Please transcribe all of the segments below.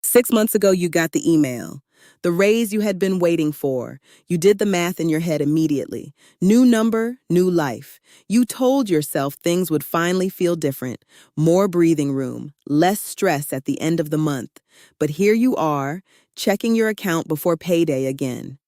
6 months ago, you got the email. The raise you had been waiting for. You did the math in your head immediately. New number, new life. You told yourself things would finally feel different. More breathing room, less stress at the end of the month. But here you are, checking your account before payday again.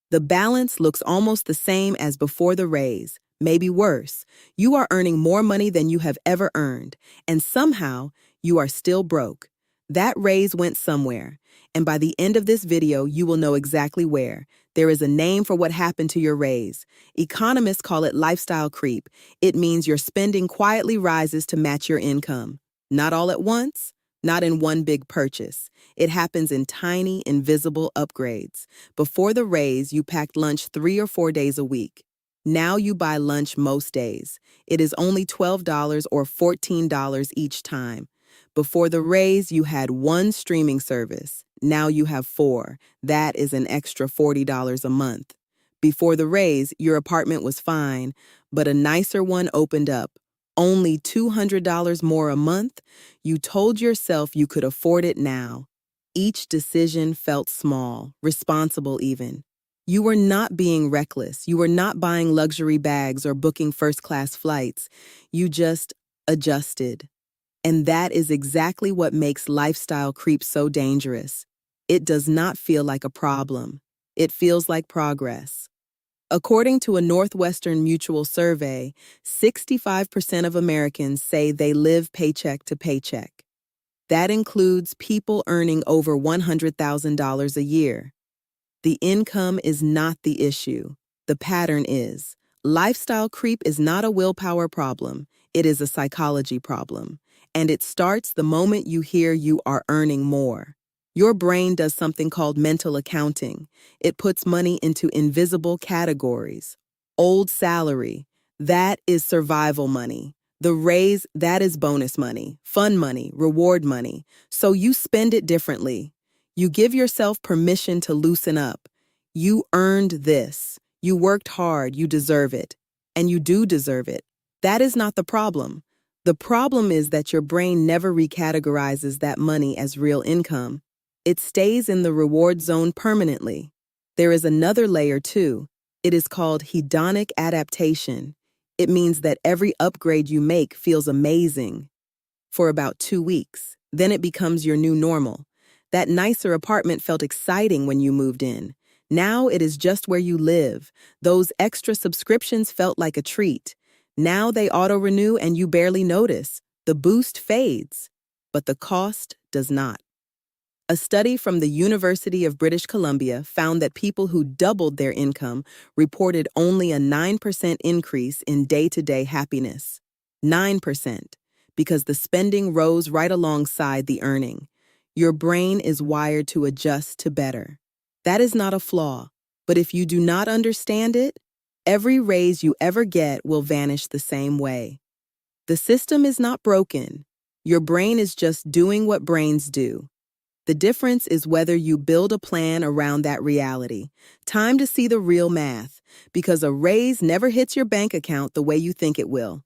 The balance looks almost the same as before the raise, maybe worse. You are earning more money than you have ever earned, and somehow you are still broke. That raise went somewhere, and by the end of this video, you will know exactly where. There is a name for what happened to your raise. Economists call it lifestyle creep. It means your spending quietly rises to match your income. Not all at once, not in one big purchase. It happens in tiny, invisible upgrades. Before the raise, you packed lunch 3 or 4 days a week. Now you buy lunch most days. It is only $12 or $14 each time. Before the raise, you had one streaming service. Now you have 4. That is an extra $40 a month. Before the raise, your apartment was fine, but a nicer one opened up. Only $200 more a month? You told yourself you could afford it now. Each decision felt small, responsible even. You were not being reckless. You were not buying luxury bags or booking first-class flights. You just adjusted. And that is exactly what makes lifestyle creep so dangerous. It does not feel like a problem. It feels like progress. According to a Northwestern Mutual survey, 65% of Americans say they live paycheck to paycheck. That includes people earning over $100,000 a year. The income is not the issue. The pattern is. Lifestyle creep is not a willpower problem. It is a psychology problem. And it starts the moment you hear you are earning more. Your brain does something called mental accounting. It puts money into invisible categories. Old salary, that is survival money. The raise, that is bonus money, fun money, reward money. So you spend it differently. You give yourself permission to loosen up. You earned this. You worked hard. You deserve it. And you do deserve it. That is not the problem. The problem is that your brain never recategorizes that money as real income. It stays in the reward zone permanently. There is another layer too. It is called hedonic adaptation. It means that every upgrade you make feels amazing for about 2 weeks. Then it becomes your new normal. That nicer apartment felt exciting when you moved in. Now it is just where you live. Those extra subscriptions felt like a treat. Now they auto-renew and you barely notice. The boost fades, but the cost does not. A study from the University of British Columbia found that people who doubled their income reported only a 9% increase in day-to-day happiness. 9%, because the spending rose right alongside the earning. Your brain is wired to adjust to better. That is not a flaw, but if you do not understand it, every raise you ever get will vanish the same way. The system is not broken. Your brain is just doing what brains do. The difference is whether you build a plan around that reality. Time to see the real math, because a raise never hits your bank account the way you think it will.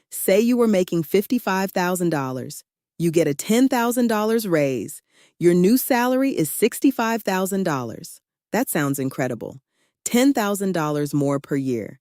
Say you were making $55,000. You get a $10,000 raise. Your new salary is $65,000. That sounds incredible. $10,000 more per year.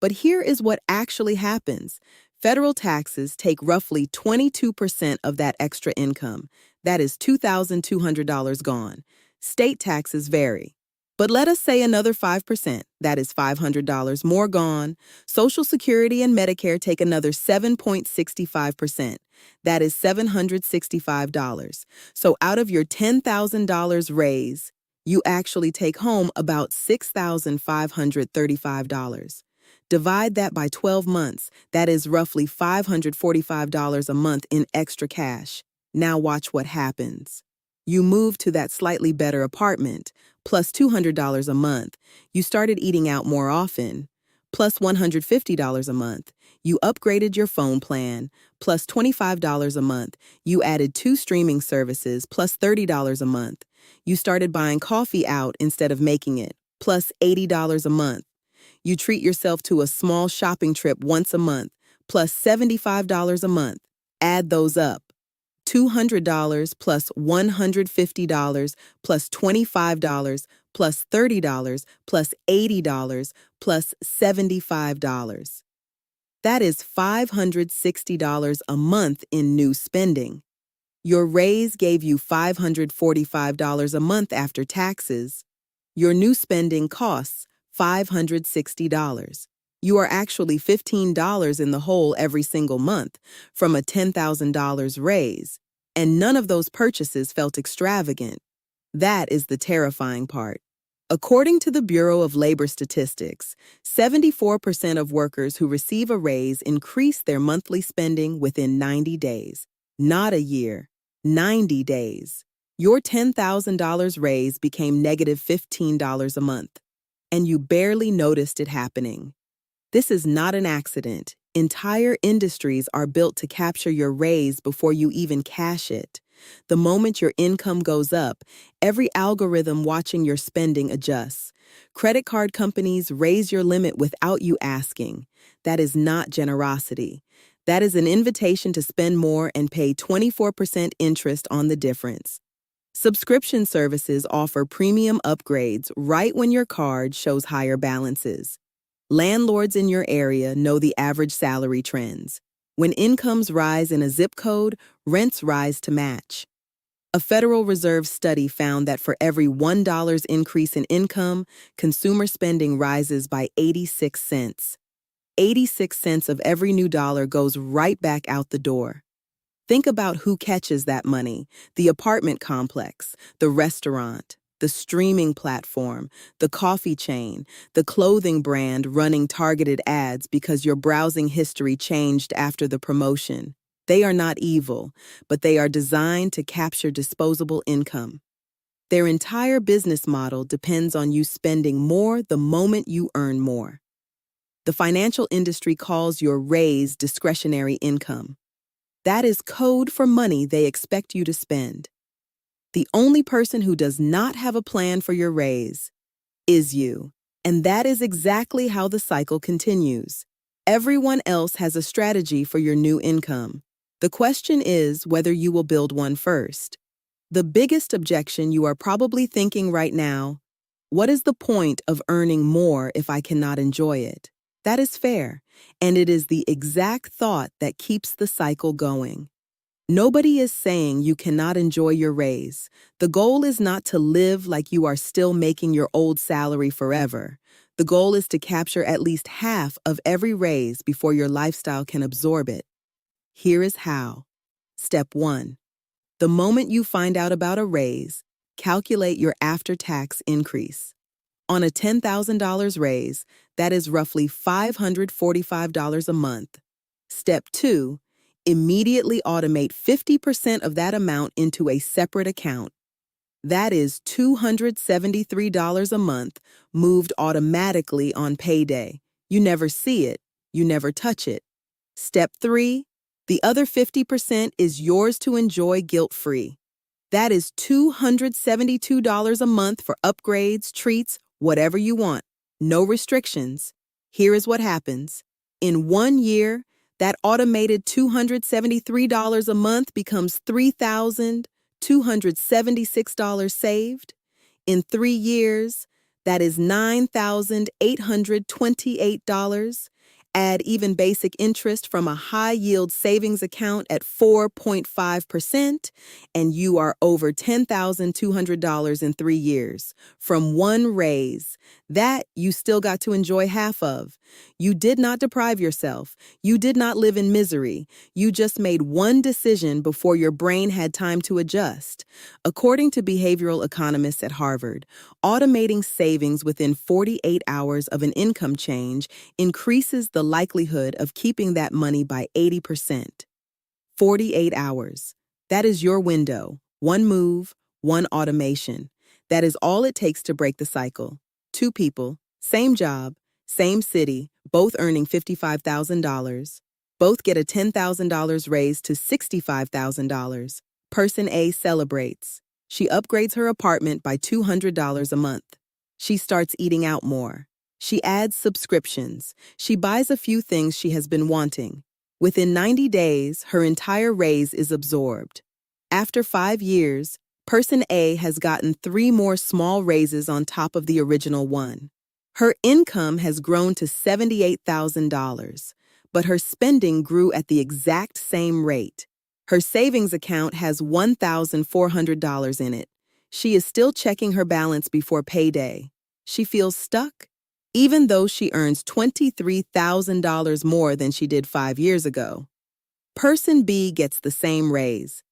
But here is what actually happens. Federal taxes take roughly 22% of that extra income. That is $2,200 gone. State taxes vary. But let us say another 5%, that is $500 more gone. Social Security and Medicare take another 7.65%, that is $765. So out of your $10,000 raise, you actually take home about $6,535. Divide that by 12 months, that is roughly $545 a month in extra cash. Now watch what happens. You move to that slightly better apartment, plus $200 a month. You started eating out more often, plus $150 a month. You upgraded your phone plan, plus $25 a month. You added 2 streaming services, plus $30 a month. You started buying coffee out instead of making it, plus $80 a month. You treat yourself to a small shopping trip once a month, plus $75 a month. Add those up. $200 plus $150 plus $25 plus $30 plus $80 plus $75. That is $560 a month in new spending. Your raise gave you $545 a month after taxes. Your new spending costs $560. You are actually $15 in the hole every single month from a $10,000 raise, and none of those purchases felt extravagant. That is the terrifying part. According to the Bureau of Labor Statistics, 74% of workers who receive a raise increase their monthly spending within 90 days. Not a year, 90 days. Your $10,000 raise became negative $15 a month, and you barely noticed it happening. This is not an accident. Entire industries are built to capture your raise before you even cash it. The moment your income goes up, every algorithm watching your spending adjusts. Credit card companies raise your limit without you asking. That is not generosity. That is an invitation to spend more and pay 24% interest on the difference. Subscription services offer premium upgrades right when your card shows higher balances. Landlords in your area know the average salary trends. When incomes rise in a zip code, rents rise to match. A Federal Reserve study found that for every $1 increase in income, consumer spending rises by 86 cents. 86 cents of every new dollar goes right back out the door. Think about who catches that money: the apartment complex, the restaurant, the streaming platform, the coffee chain, the clothing brand running targeted ads because your browsing history changed after the promotion. They are not evil, but they are designed to capture disposable income. Their entire business model depends on you spending more the moment you earn more. The financial industry calls your raise discretionary income. That is code for money they expect you to spend. The only person who does not have a plan for your raise is you. And that is exactly how the cycle continues. Everyone else has a strategy for your new income. The question is whether you will build one first. The biggest objection you are probably thinking right now: what is the point of earning more if I cannot enjoy it? That is fair, and it is the exact thought that keeps the cycle going. Nobody is saying you cannot enjoy your raise. The goal is not to live like you are still making your old salary forever. The goal is to capture at least half of every raise before your lifestyle can absorb it. Here is how. Step 1. The moment you find out about a raise, calculate your after-tax increase. On a $10,000 raise, that is roughly $545 a month. Step 2. Immediately automate 50% of that amount into a separate account. That is $273 a month moved automatically on payday. You never see it, you never touch it. Step 3. The other 50% is yours to enjoy guilt-free. That is $272 a month for upgrades, treats, whatever you want. No restrictions. Here is what happens. In 1 year, that automated $273 a month becomes $3,276 saved. In 3 years, that is $9,828. Add even basic interest from a high-yield savings account at 4.5%, and you are over $10,200 in 3 years from one raise. That you still got to enjoy half of. You did not deprive yourself. You did not live in misery. You just made one decision before your brain had time to adjust. According to behavioral economists at Harvard, automating savings within 48 hours of an income change increases the likelihood of keeping that money by 80%. 48 hours. That is your window. One move, one automation. That is all it takes to break the cycle. 2 people, same job, same city, both earning $55,000. Both get a $10,000 raise to $65,000. Person A celebrates. She upgrades her apartment by $200 a month. She starts eating out more. She adds subscriptions. She buys a few things she has been wanting. Within 90 days, her entire raise is absorbed. After 5 years, Person A has gotten 3 more small raises on top of the original one. Her income has grown to $78,000, but her spending grew at the exact same rate. Her savings account has $1,400 in it. She is still checking her balance before payday. She feels stuck, even though she earns $23,000 more than she did 5 years ago. Person B gets the same raise.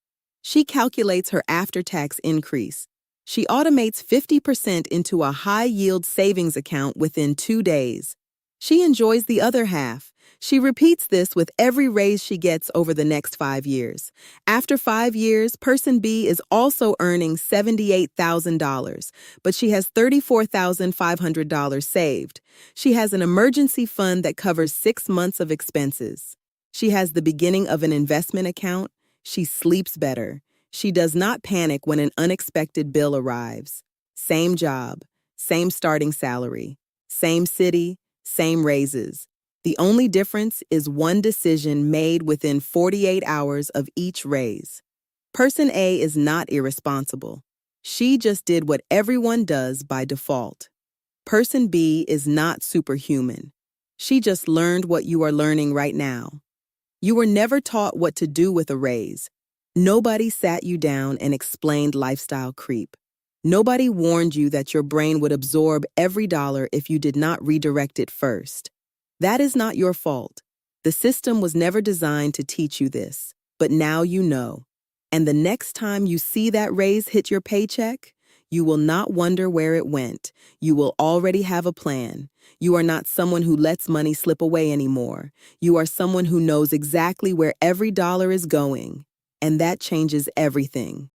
She calculates her after-tax increase. She automates 50% into a high-yield savings account within 2 days. She enjoys the other half. She repeats this with every raise she gets over the next 5 years. After 5 years, Person B is also earning $78,000, but she has $34,500 saved. She has an emergency fund that covers 6 months of expenses. She has the beginning of an investment account. She sleeps better. She does not panic when an unexpected bill arrives. Same job, same starting salary, same city, same raises. The only difference is one decision made within 48 hours of each raise. Person A is not irresponsible. She just did what everyone does by default. Person B is not superhuman. She just learned what you are learning right now. You were never taught what to do with a raise. Nobody sat you down and explained lifestyle creep. Nobody warned you that your brain would absorb every dollar if you did not redirect it first. That is not your fault. The system was never designed to teach you this, but now you know. And the next time you see that raise hit your paycheck, you will not wonder where it went. You will already have a plan. You are not someone who lets money slip away anymore. You are someone who knows exactly where every dollar is going. And that changes everything.